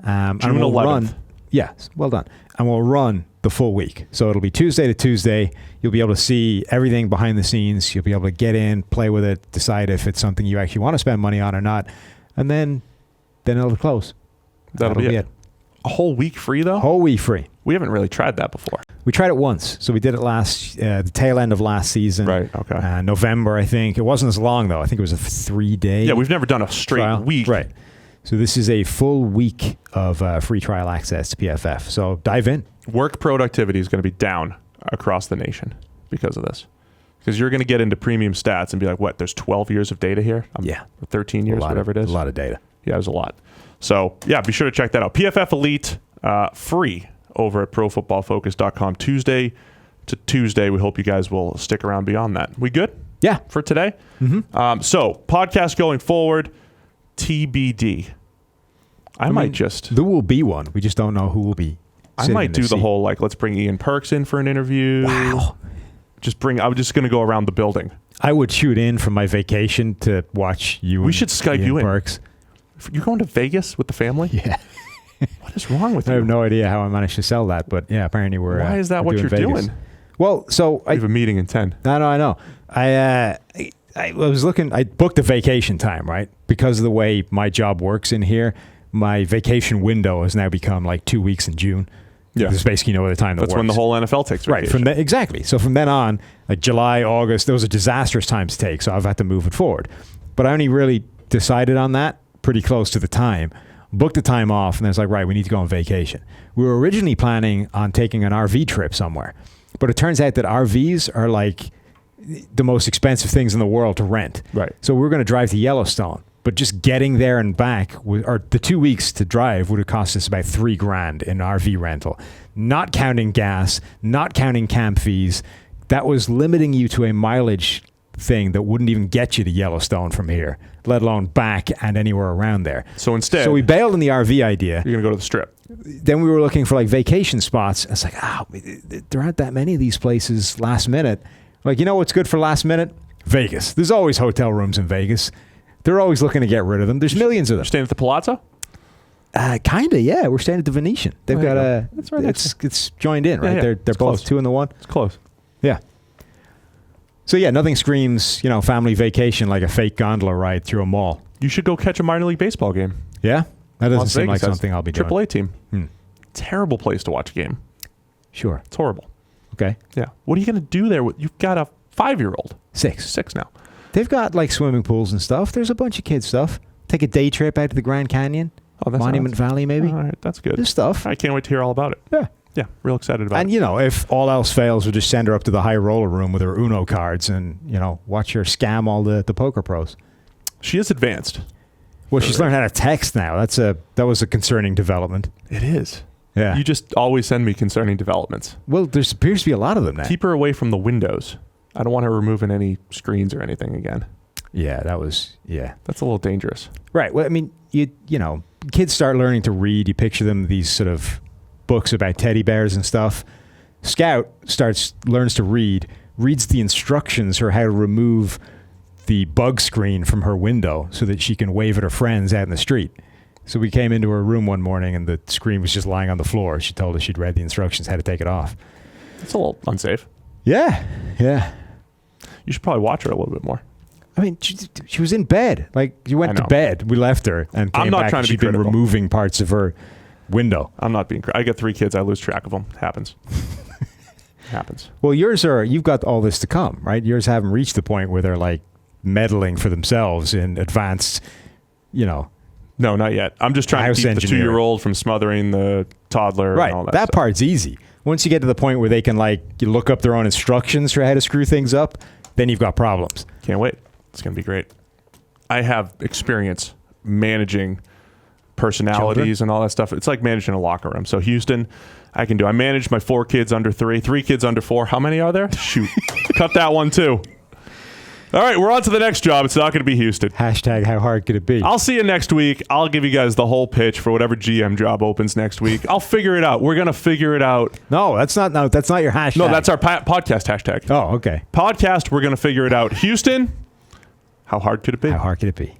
Speaker 1: June 11th.
Speaker 2: Yes, well done. And we'll run the full week. So it'll be Tuesday to Tuesday. You'll be able to see everything behind the scenes. You'll be able to get in, play with it, decide if it's something you actually want to spend money on or not. And then then it'll close.
Speaker 1: That'll be it. A whole week free, though?
Speaker 2: Whole week free.
Speaker 1: We haven't really tried that before.
Speaker 2: We tried it once. So we did it the tail end of last season.
Speaker 1: Right, okay.
Speaker 2: November, I think. It wasn't as long, though. I think it was a 3-day
Speaker 1: Yeah, we've never done a straight
Speaker 2: trial.
Speaker 1: week.
Speaker 2: Right. So this is a full week of free trial access to PFF. So dive in.
Speaker 1: Work productivity is going to be down across the nation because of this. Because you're going to get into premium stats and be like, what, there's 12 years of data here? 13 years, whatever it is.
Speaker 2: A lot of data.
Speaker 1: Yeah, there's a lot. So, yeah, be sure to check that out. PFF Elite, free over at profootballfocus.com Tuesday to Tuesday. We hope you guys will stick around beyond that. We good?
Speaker 2: Yeah.
Speaker 1: For today? Mm-hmm. So, podcast going forward, TBD. I might just...
Speaker 2: There will be one. We just don't know who will be.
Speaker 1: I might do the whole, let's bring Ian Perks in for an interview.
Speaker 2: Wow.
Speaker 1: I'm just going to go around the building.
Speaker 2: I would shoot in from my vacation to watch you.
Speaker 1: We should Skype
Speaker 2: Ian
Speaker 1: you in.
Speaker 2: Perks.
Speaker 1: You're going to Vegas with the family?
Speaker 2: Yeah.
Speaker 1: What is wrong with you?
Speaker 2: I have no idea how I managed to sell that, but yeah, apparently we're.
Speaker 1: Why is that what you're doing?
Speaker 2: Well, so
Speaker 1: I have a meeting in 10.
Speaker 2: I know. I was looking. I booked a vacation time, right? Because of the way my job works in here, my vacation window has now become like 2 weeks in June.
Speaker 1: Yeah,
Speaker 2: it's basically no other time.
Speaker 1: That's when the whole NFL takes vacation.
Speaker 2: Right. Exactly. So from then on, like July, August, those are disastrous times to take. So I've had to move it forward. But I only really decided on that pretty close to the time. Booked the time off, and then it's like, right, we need to go on vacation. We were originally planning on taking an RV trip somewhere, but it turns out that RVs are like the most expensive things in the world to rent.
Speaker 1: Right.
Speaker 2: So we were going to drive to Yellowstone, but just getting there and back, or the 2 weeks to drive, would have cost us about $3,000 in RV rental, not counting gas, not counting camp fees. That was limiting you to a mileage thing that wouldn't even get you to Yellowstone from here, let alone back and anywhere around there.
Speaker 1: So instead,
Speaker 2: so we bailed on the RV idea.
Speaker 1: You're going to go to the Strip.
Speaker 2: Then we were looking for like vacation spots. It's like, there aren't that many of these places last minute. Like, you know what's good for last minute? Vegas. There's always hotel rooms in Vegas. They're always looking to get rid of them. There's millions of them.
Speaker 1: You're staying at the Palazzo?
Speaker 2: Kind of, yeah. We're staying at the Venetian. They've got a...
Speaker 1: That's right.
Speaker 2: It's joined in, right?
Speaker 1: Yeah.
Speaker 2: They're both
Speaker 1: close.
Speaker 2: 2 in the 1.
Speaker 1: It's close.
Speaker 2: Yeah. So yeah, nothing screams, family vacation like a fake gondola ride through a mall.
Speaker 1: You should go catch a minor league baseball game.
Speaker 2: Yeah? That doesn't
Speaker 1: Las
Speaker 2: seem
Speaker 1: Vegas
Speaker 2: like something I'll be doing.
Speaker 1: AAA team. Terrible place to watch a game.
Speaker 2: Sure.
Speaker 1: It's horrible.
Speaker 2: Okay.
Speaker 1: Yeah. What are you going to do there? You've got a 5-year-old.
Speaker 2: 6
Speaker 1: now.
Speaker 2: They've got like swimming pools and stuff. There's a bunch of kids stuff. Take a day trip out to the Grand Canyon.
Speaker 1: Oh, that's
Speaker 2: Monument Valley, maybe.
Speaker 1: All right. That's good.
Speaker 2: There's stuff.
Speaker 1: I can't wait to hear all about it.
Speaker 2: Yeah.
Speaker 1: Yeah. Real excited about
Speaker 2: And,
Speaker 1: it.
Speaker 2: if all else fails, we'll just send her up to the high roller room with her Uno cards and, watch her scam all the poker pros.
Speaker 1: She is advanced.
Speaker 2: Well, she's learned how to text now. That was a concerning development.
Speaker 1: It is.
Speaker 2: Yeah.
Speaker 1: You just always send me concerning developments.
Speaker 2: Well, there appears to be a lot of them now.
Speaker 1: Keep her away from the windows. I don't want her removing any screens or anything again.
Speaker 2: Yeah, that's
Speaker 1: a little dangerous.
Speaker 2: Right. Well, I mean, kids start learning to read. You picture them these sort of books about teddy bears and stuff. Scout learns to read, reads the instructions for how to remove the bug screen from her window so that she can wave at her friends out in the street. So we came into her room one morning and the screen was just lying on the floor. She told us she'd read the instructions how to take it off.
Speaker 1: It's a little unsafe.
Speaker 2: Yeah.
Speaker 1: You should probably watch her a little bit more.
Speaker 2: I mean, she was in bed. Like, you went to bed. We left her and came back.
Speaker 1: Trying to
Speaker 2: she'd
Speaker 1: be
Speaker 2: been
Speaker 1: critical.
Speaker 2: removing parts of her window.
Speaker 1: I'm not being. I get 3 kids. I lose track of them. It happens. Happens.
Speaker 2: Well, you've got all this to come, right? Yours haven't reached the point where they're like meddling for themselves in advanced,
Speaker 1: No, not yet. I'm just trying to keep the 2-year-old from smothering the toddler.
Speaker 2: Right.
Speaker 1: And all
Speaker 2: that
Speaker 1: stuff.
Speaker 2: part's easy. Once you get to the point where they can you look up their own instructions for how to screw things up, then you've got problems.
Speaker 1: Can't wait. It's going to be great. I have experience managing personalities and all that stuff. It's like managing a locker room. So Houston, I can do. I managed my 4 kids under 3, 3 kids under 4. How many are there? Shoot. Cut that one too. All right, we're on to the next job. It's not going to be Houston.
Speaker 2: Hashtag how hard could it be?
Speaker 1: I'll see you next week. I'll give you guys the whole pitch for whatever GM job opens next week. I'll figure it out. We're going to figure it out.
Speaker 2: No, that's not your hashtag.
Speaker 1: No, that's our podcast hashtag.
Speaker 2: Oh, okay.
Speaker 1: Podcast, we're going to figure it out. Houston, how hard could it be?
Speaker 2: How hard could it be?